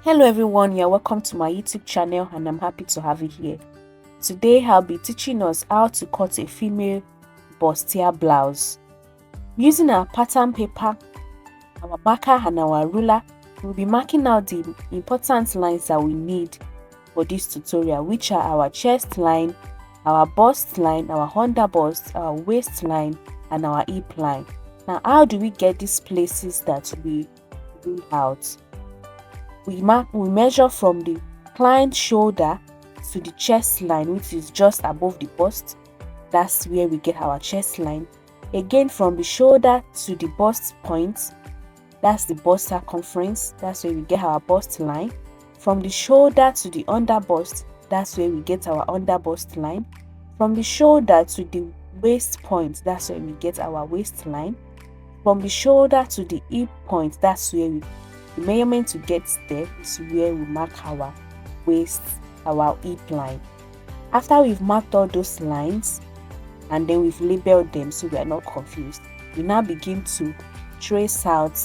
Hello everyone, you're welcome to my YouTube channel and I'm happy to have you here. Today I'll be teaching us how to cut a female bustier blouse. Using our pattern paper, our marker and our ruler, we'll be marking out the important lines that we need for this tutorial, which are our chest line, our bust line, our under bust, our waistline and our hip line. Now how do we get these places that we rule out? We measure from the client shoulder to the chest line, which is just above the bust. That's where we get our chest line. Again, from the shoulder to the bust point, that's the bust circumference. That's where we get our bust line. From the shoulder to the under bust, that's where we get our under bust line. From the shoulder to the waist point, that's where we get our waistline. From the shoulder to the hip point, that's where the measurement to get there is where we mark our waist, our hip line. After we've marked all those lines and then we've labeled them so we are not confused, we now begin to trace out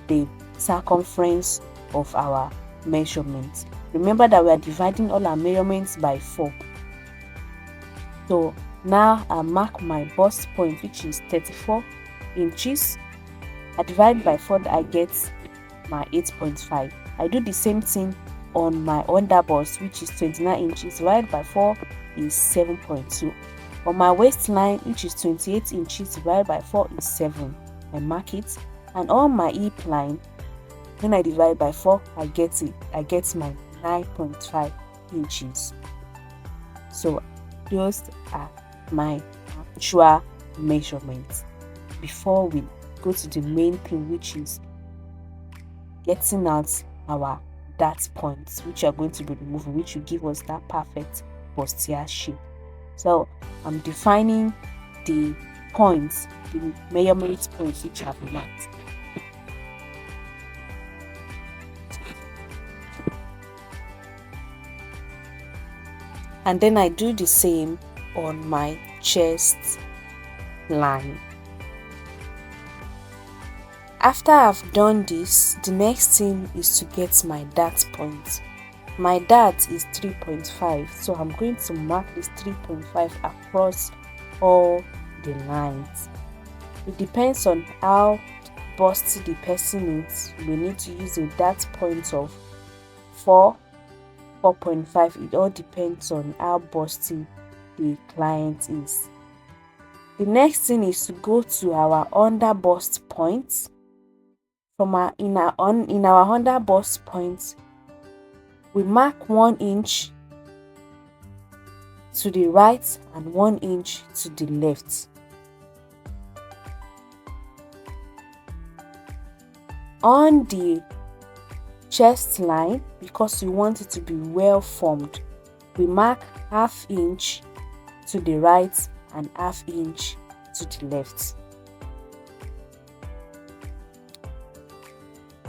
the circumference of our measurements. Remember that we are dividing all our measurements by 4. So now I mark my bust point, which is 34 inches. I divide by 4, I get my 8.5. I do the same thing on my under bust, which is 29 inches. Divided by 4 is 7.2. On my waistline, which is 28 inches, divided by 4 is 7. I mark it. And on my hip line, when I divide by 4, I get my 9.5 inches. So those are my actual measurements. Before we go to the main thing, which is getting out our dart points, which are going to be removing, which will give us that perfect bustier shape. So I'm defining the points, the measurement points which have been marked. And then I do the same on my chest line. After I've done this, the next thing is to get my dart point. My dart is 3.5, so I'm going to mark this 3.5 across all the lines. It depends on how busty the person is. We need to use a dart point of 4.5. It all depends on how busty the client is. The next thing is to go to our under bust points. In our under bust point, we mark 1 inch to the right and 1 inch to the left. On the chest line, because we want it to be well formed, we mark 1/2 inch to the right and 1/2 inch to the left.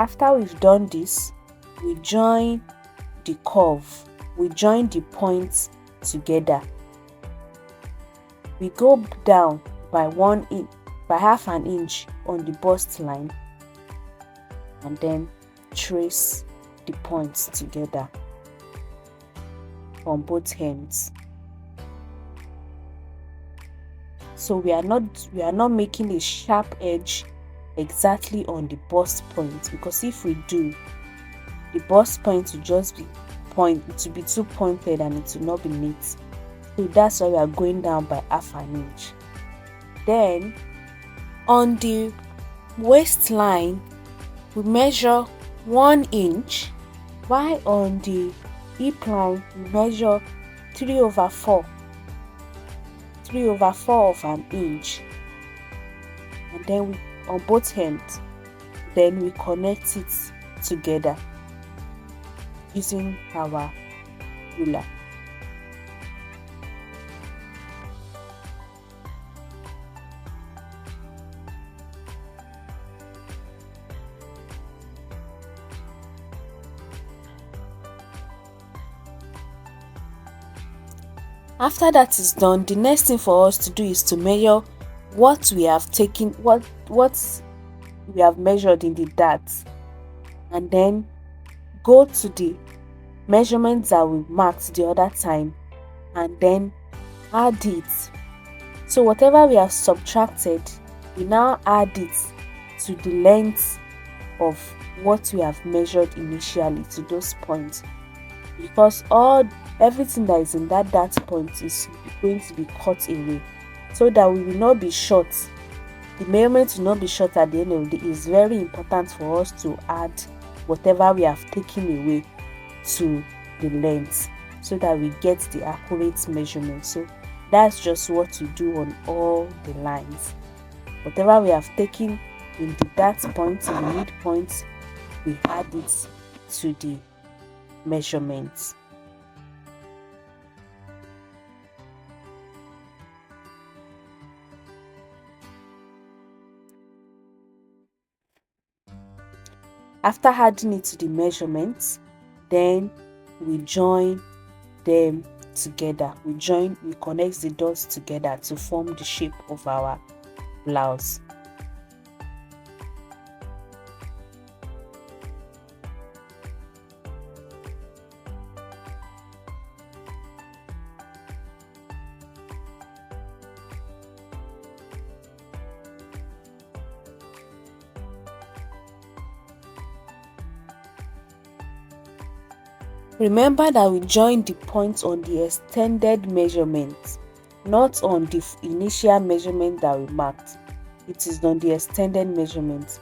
After we've done this, we join the curve, we join the points together. We go down by 1/2 an inch on the bust line and then trace the points together on both ends. So we are not making a sharp edge exactly on the bust point, because if we do, the bust point will just be too pointed and it will not be neat. So that's why we are going down by 1/2 an inch. Then on the waistline, we measure 1 inch, while on the hip line we measure 3/4 of an inch, and then on both ends, then we connect it together using our ruler. After that is done, the next thing for us to do is to measure what we have taken, what we have measured in the darts, and then go to the measurements that we marked the other time and then add it. So whatever we have subtracted, we now add it to the length of what we have measured initially to those points, because everything that is in that point is going to be cut away, so that we will not be short. The measurement will not be short at the end of the day. It's very important for us to add whatever we have taken away to the length so that we get the accurate measurement. So that's just what we do on all the lines. Whatever we have taken in the dart point, in the midpoint, we add it to the measurements. After adding it to the measurements, then we join them together. We connect the dots together to form the shape of our blouse. Remember that we join the points on the extended measurement, not on the initial measurement that we marked. It is on the extended measurement,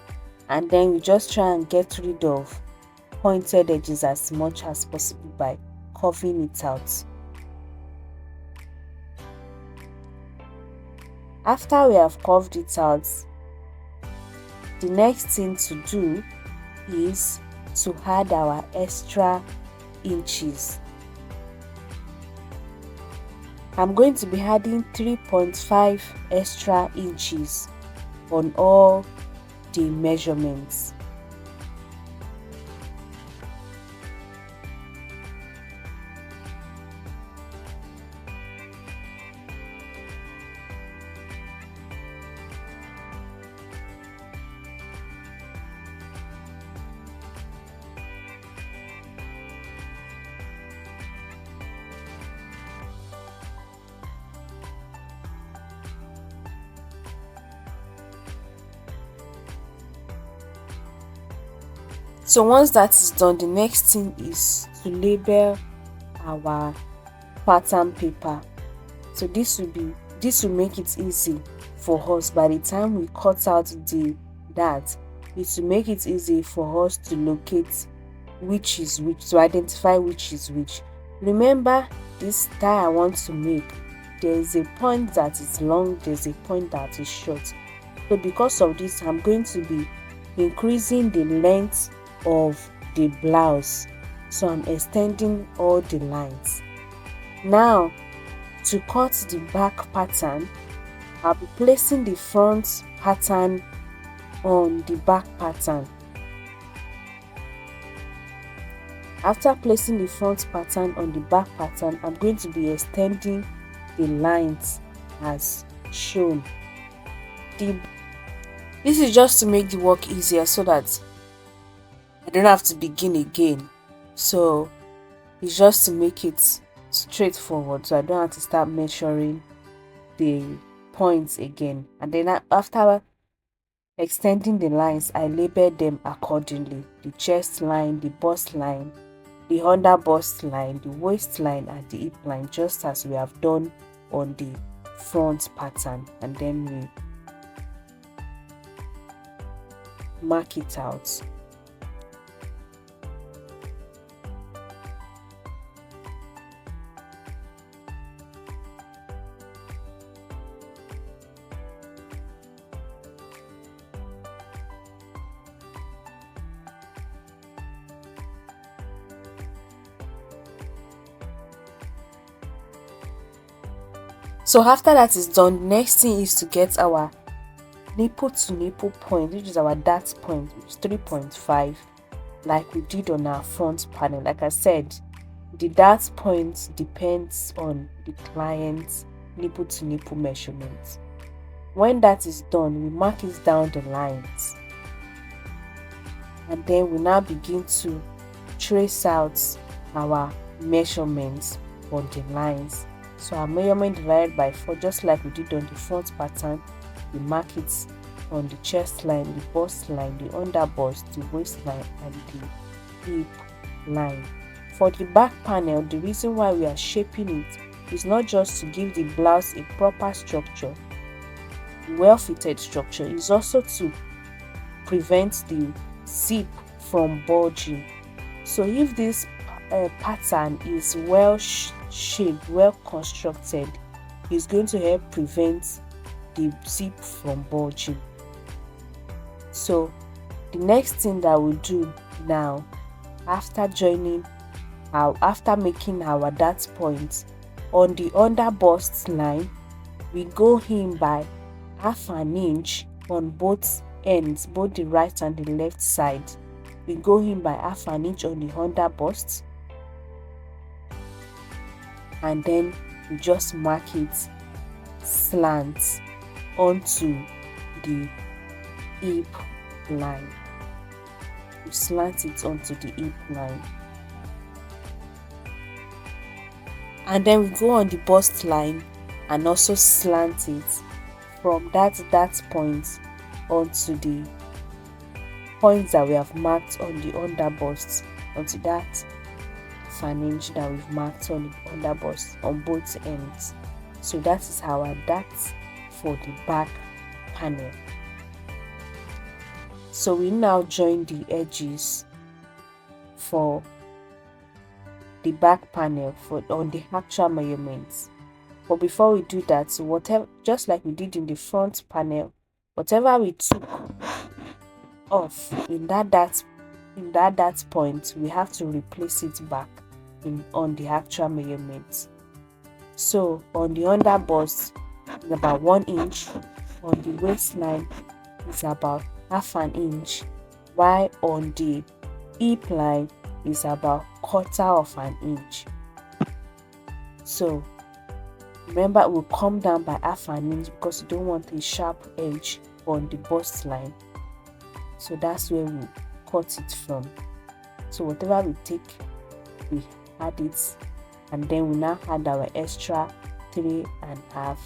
and then we just try and get rid of pointed edges as much as possible by curving it out. After we have curved it out, the next thing to do is to add our extra inches. I'm going to be adding 3.5 extra inches on all the measurements. So once that is done, the next thing is to label our pattern paper. So this will make it easy for us. By the time we cut out that, it will make it easy for us to locate which is which, to identify which is which. Remember, this tie I want to make, there is a point that is long, there's a point that is short. So because of this, I'm going to be increasing the length of the blouse, so I'm extending all the lines. Now, to cut the back pattern, I'll be placing the front pattern on the back pattern. After placing the front pattern on the back pattern, I'm going to be extending the lines as shown. This is just to make the work easier so that I don't have to begin again. So it's just to make it straightforward, so I don't have to start measuring the points again. And then after extending the lines, I label them accordingly: the chest line, the bust line, the under bust line, the waist line, and the hip line, just as we have done on the front pattern. And then we mark it out. So after that is done, the next thing is to get our nipple to nipple point, which is our dart point, which is 3.5, like we did on our front panel. Like I said, the dart point depends on the client's nipple to nipple measurement. When that is done, we mark it down the lines, and then we now begin to trace out our measurements on the lines. So our measurement divided by 4, just like we did on the front pattern, we mark it on the chest line, the bust line, the under bust, the waistline, and the hip line. For the back panel, the reason why we are shaping it is not just to give the blouse a proper structure, well-fitted structure, is also to prevent the zip from bulging. So if this pattern is well shaped, well constructed, it's going to help prevent the zip from bulging. So the next thing that we'll do now, after making our dart point on the under bust line, we go in by half an inch on both ends, both the right and the left side. We go in by half an inch on the under bust, and then we just mark it slant onto the hip line. We slant it onto the hip line, and then we go on the bust line and also slant it from that point onto the points that we have marked on the under bust, onto that fan inch that we've marked on the under bust on both ends. So that is our dart for the back panel. So we now join the edges for the back panel on the actual measurements. But before we do that, whatever, just like we did in the front panel, whatever we took off in that dart point, we have to replace it back on the actual measurements. So on the under bust is about 1 inch, on the waistline is about half an inch, while on the hip line is about 1/4 of an inch. So remember, we'll come down by half an inch because you don't want a sharp edge on the bust line. So that's where we cut it from. So whatever we take, we add it, and then we now add our extra 3.5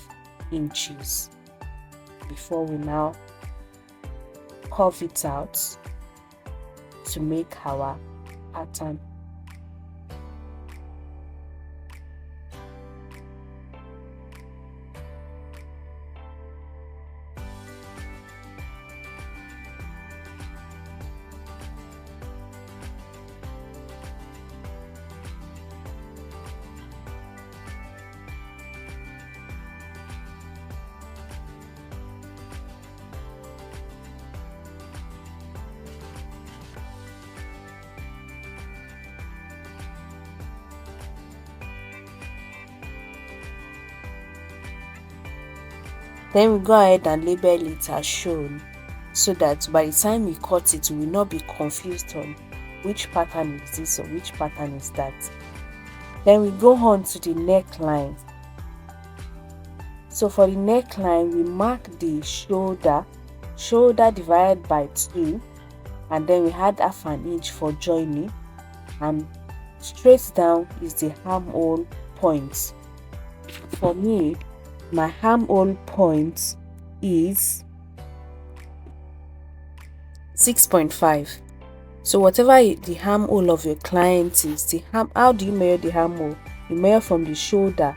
inches before we now curve it out to make our pattern. Then we go ahead and label it as shown, so that by the time we cut it, we will not be confused on which pattern is this or which pattern is that. Then we go on to the neckline. So for the neckline, we mark the shoulder divided by 2, and then we add half an inch for joining, and straight down is the armhole point. For me, my armhole point is 6.5. So whatever the armhole of your client is, how do you measure the armhole? You measure from the shoulder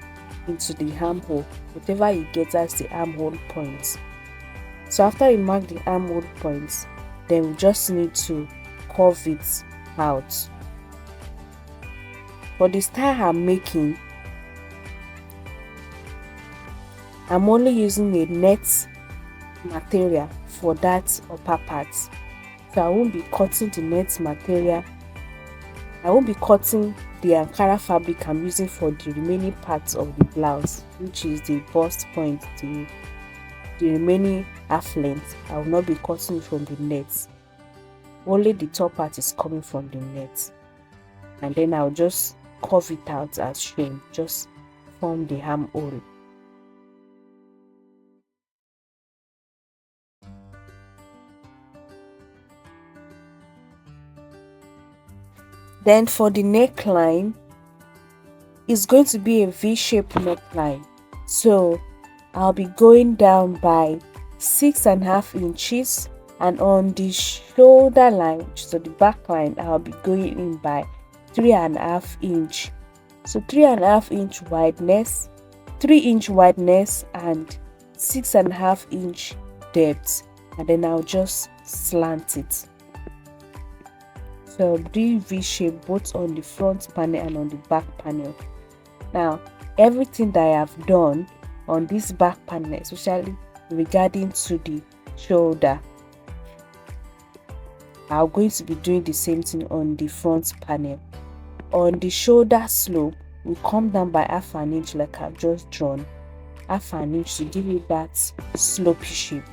into the armhole. Whatever you get as the armhole point. So after you mark the armhole points, then we just need to curve it out. For the style I'm making, I'm only using a net material for that upper part. So I won't be cutting the net material. I won't be cutting the Ankara fabric I'm using for the remaining parts of the blouse, which is the bust point, the remaining half length. I will not be cutting from the net. Only the top part is coming from the net. And then I'll just curve it out as shown, just form the armhole. Then for the neckline, it's going to be a V-shaped neckline. So I'll be going down by 6.5 inches, and on the shoulder line, which is the back line, I'll be going in by 3.5 inch. So 3.5 inch wideness, 3-inch wideness, and 6.5 inch depth, and then I'll just slant it. So do V shape both on the front panel and on the back panel. Now everything that I have done on this back panel, especially regarding to the shoulder, I'm going to be doing the same thing on the front panel. On the shoulder slope, we come down by 1/2 inch like I've just drawn, 1/2 inch to give it that slopey shape.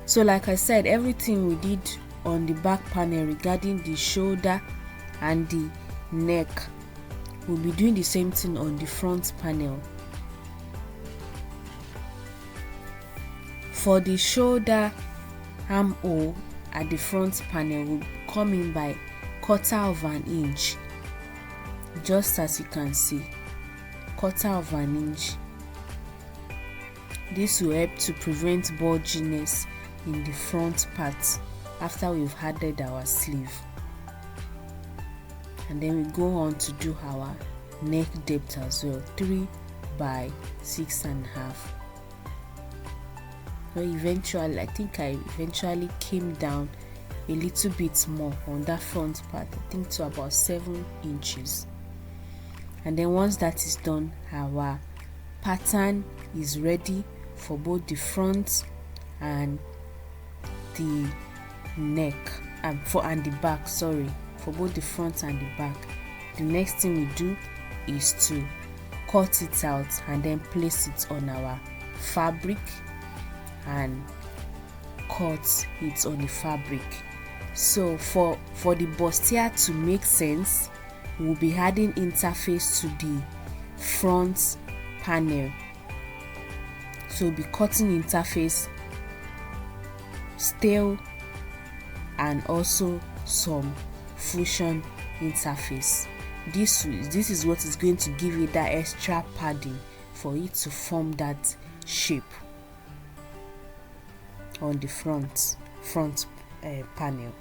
So like I said, everything we did on the back panel regarding the shoulder and the neck, we'll be doing the same thing on the front panel. For the shoulder armhole at the front panel, will come in by 1/4 inch, just as you can see, 1/4 inch. This will help to prevent bulginess in the front part after we've added our sleeve. And then we go on to do our neck depth as well, 3 by 6.5. So eventually, I think I eventually came down a little bit more on that front part, I think to about 7 inches. And then once that is done, our pattern is ready for both the front and the neck, and the back, for both the front and the back. The next thing we do is to cut it out and then place it on our fabric and cut it on the fabric. So for the bustier to make sense, we'll be adding interface to the front panel. So we'll be cutting interface, steel, and also some fusion interface. This is what is going to give it that extra padding for it to form that shape on the front panel.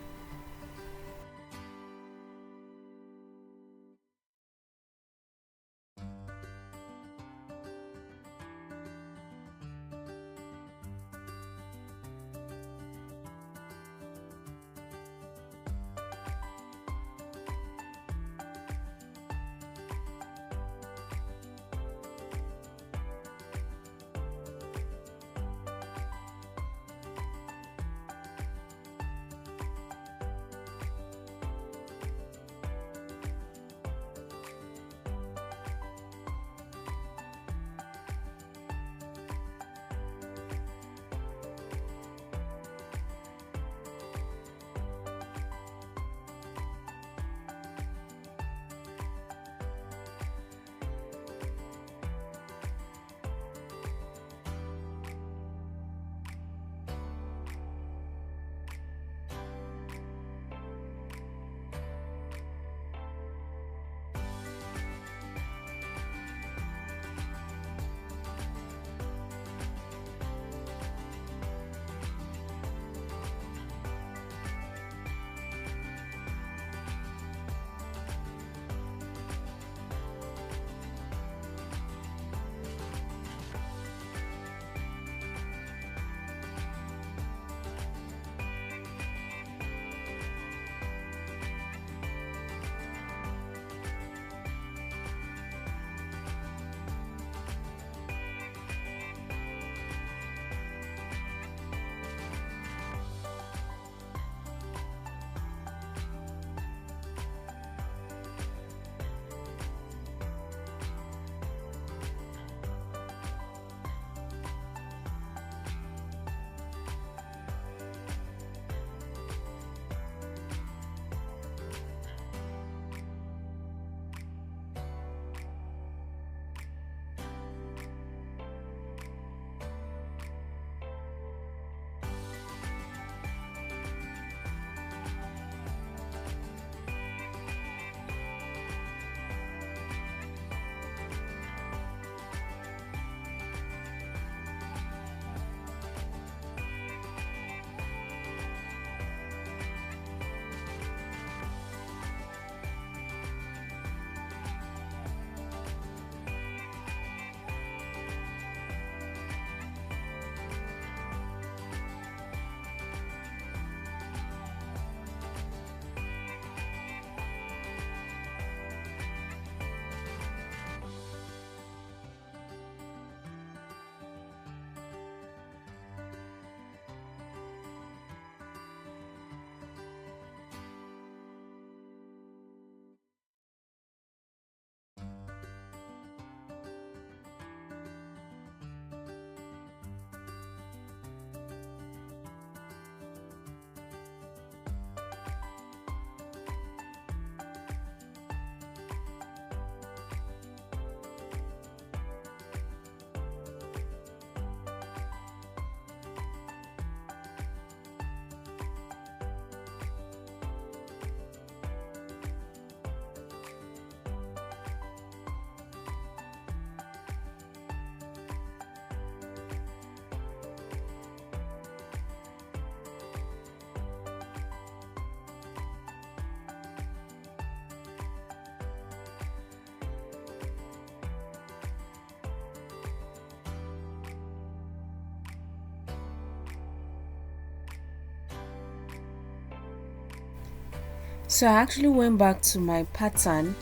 So I actually went back to my pattern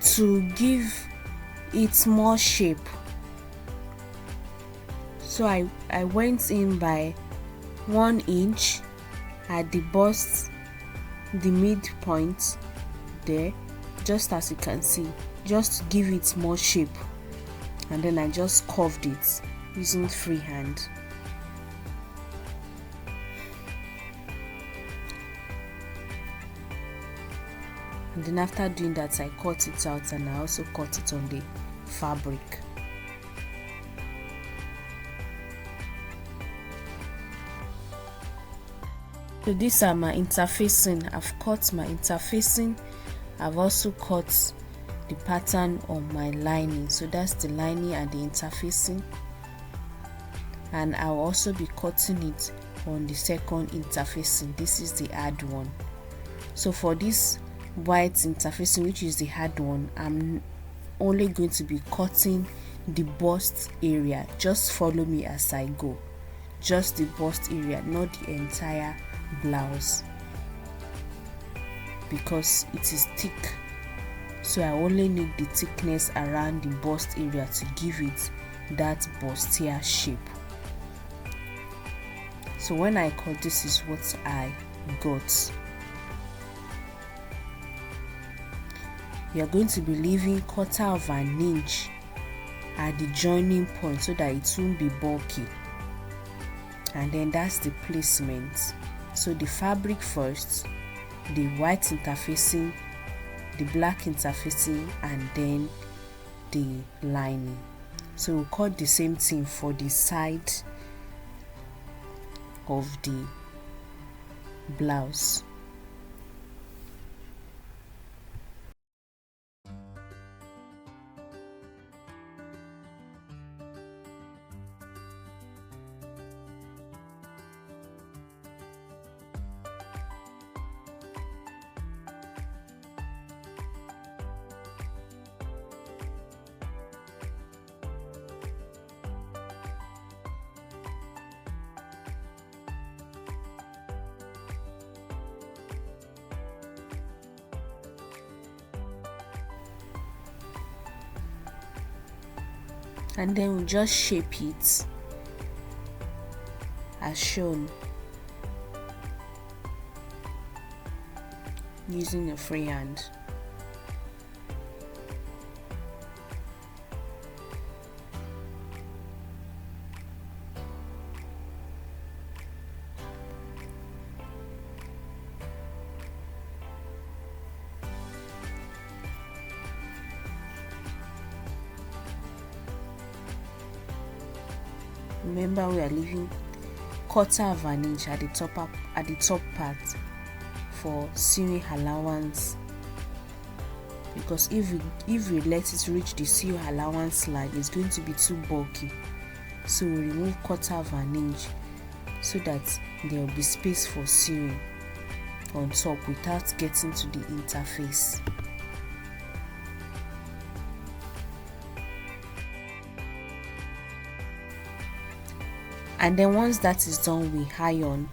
to give it more shape. So I went in by 1 inch at the bust, the midpoint there, just as you can see, just to give it more shape, and then I just curved it using freehand. And then after doing that, I cut it out, and I also cut it on the fabric. So these are my interfacing. I've cut my interfacing. I've also cut the pattern on my lining. So that's the lining and the interfacing. And I'll also be cutting it on the second interfacing. This is the hard one. So for this white interfacing, which is the hard one, I'm only going to be cutting the bust area. Just follow me as I go. Just the bust area, not the entire blouse, because it is thick. So I only need the thickness around the bust area to give it that bustier shape. So when I cut, this is what I got. You're going to be leaving 1/4 of an inch at the joining point so that it won't be bulky. And then that's the placement. So the fabric first, the white interfacing, the black interfacing, and then the lining. So we'll cut the same thing for the side of the blouse. And then we just shape it as shown using a freehand. Remember, we are leaving 1/4 of an inch at the top part for sewing allowance, because if we let it reach the sewing allowance line, it's going to be too bulky. So we remove 1/4 of an inch so that there will be space for sewing on top without getting to the interface. And then once that is done, we iron.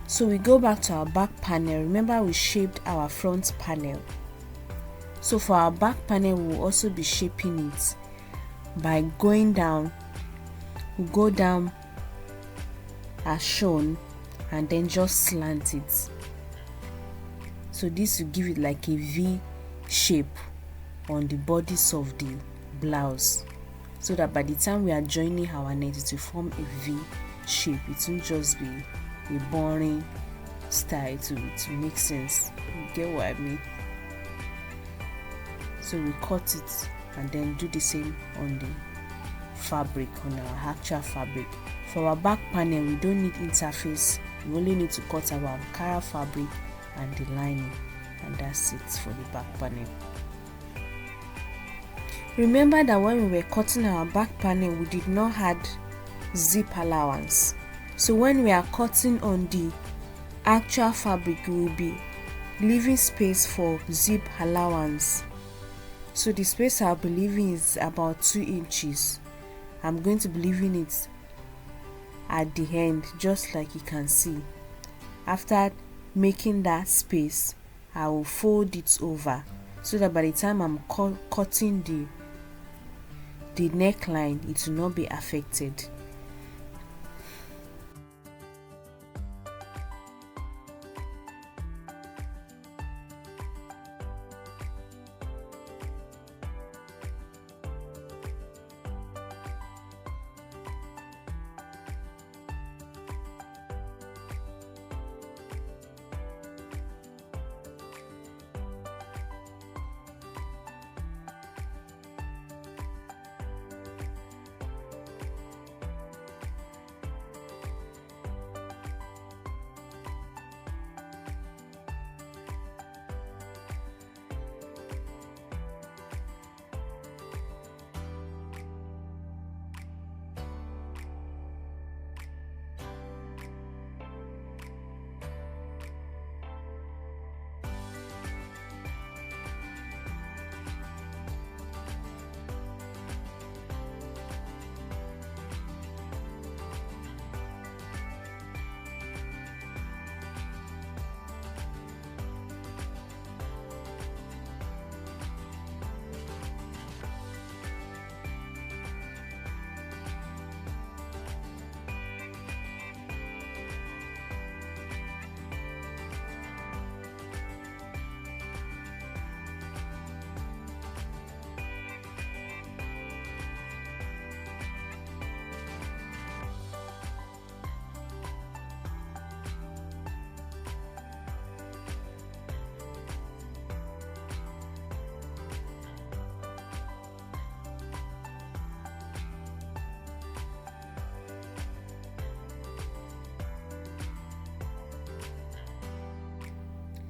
So we go back to our back panel. Remember, we shaped our front panel. So for our back panel, we'll also be shaping it by going down. We go down as shown and then just slant it. So this will give it like a V shape on the bodice of the blouse, so that by the time we are joining our neck, it will form a V shape. It won't just be a boring style. To make sense. You get what I mean? So we cut it and then do the same on the fabric, on our actual fabric. For our back panel, we don't need interface. We only need to cut our Ankara fabric and the lining, and that's it for the back panel. Remember that when we were cutting our back panel, we did not have zip allowance. So when we are cutting on the actual fabric, we will be leaving space for zip allowance. So the space I'll be leaving is about 2 inches. I'm going to be leaving it at the end, just like you can see. After making that space, I will fold it over so that by the time I'm cutting the neckline, it will not be affected.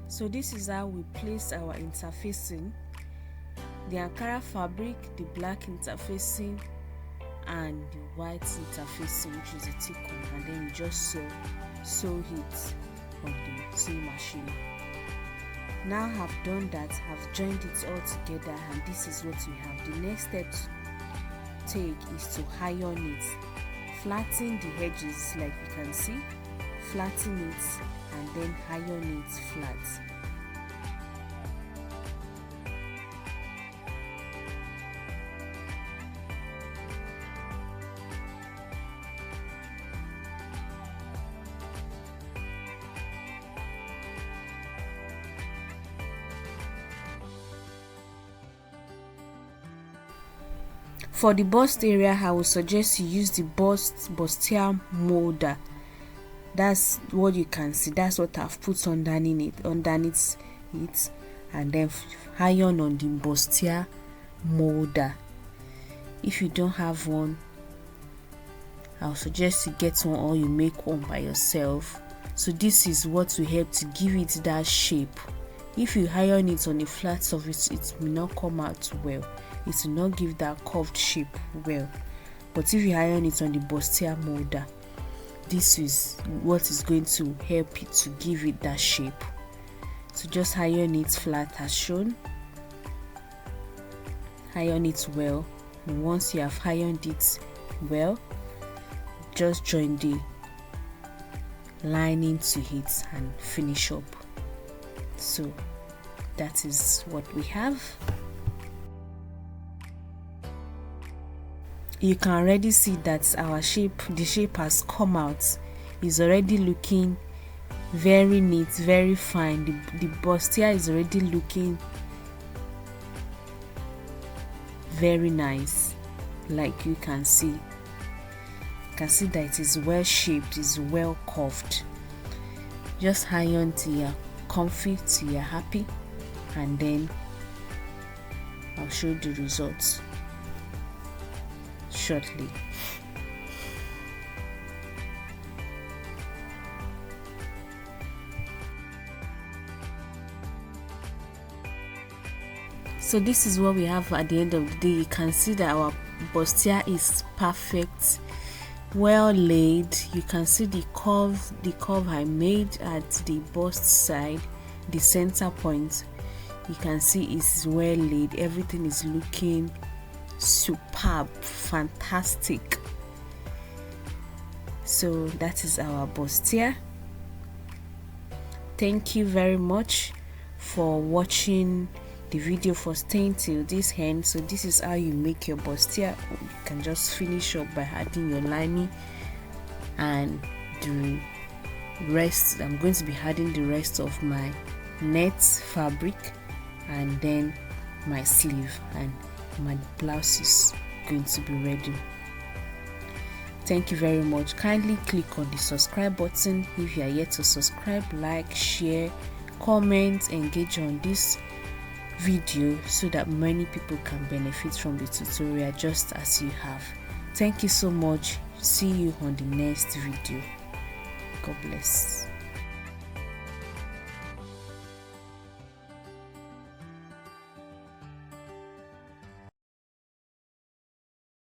So this is how we place our interfacing: the Ankara fabric, the black interfacing, and the white interfacing, which is a thick one, and then you just sew it on the sewing machine. Now I've done that, I've joined it all together, and this is what we have. The next step to take is to iron it. Flatten the edges, like you can see, flatten it and then iron it flat. For the bust area, I would suggest you use the bustier molder. That's what you can see. That's what I've put underneath it, and then iron on the bustier molder. If you don't have one, I'll suggest you get one or you make one by yourself. So this is what will help to give it that shape. If you iron it on a flat surface, it may not come out well. It will not give that curved shape well. But if you iron it on the bustier molder, this is what is going to help it to give it that shape. So just iron it flat as shown. Iron it well. And once you have ironed it well, just join the lining to it and finish up. So that is what we have. You can already see that the shape has come out. It's already looking very neat, very fine. The bustier is already looking very nice, like you can see. You can see that it is well shaped, it's well curved. Just iron till you're comfy, till you're happy, and then I'll show you the results shortly. So this is what we have at the end of the day. You can see that our bustier is perfect, well laid. You can see the curve I made at the bust side, the center point. You can see it's well laid. Everything is looking superb, fantastic. So that is our bustier. Thank you very much for watching the video, for staying till this end. So this is how you make your bustier. You can just finish up by adding your lining and the rest. I'm going to be adding the rest of my net fabric and then my sleeve, and my blouse is going to be ready. Thank you very much. Kindly click on the subscribe button if you are yet to subscribe. Like, share, comment, engage on this video so that many people can benefit from the tutorial just as you have. Thank you so much. See you on the next video. God bless.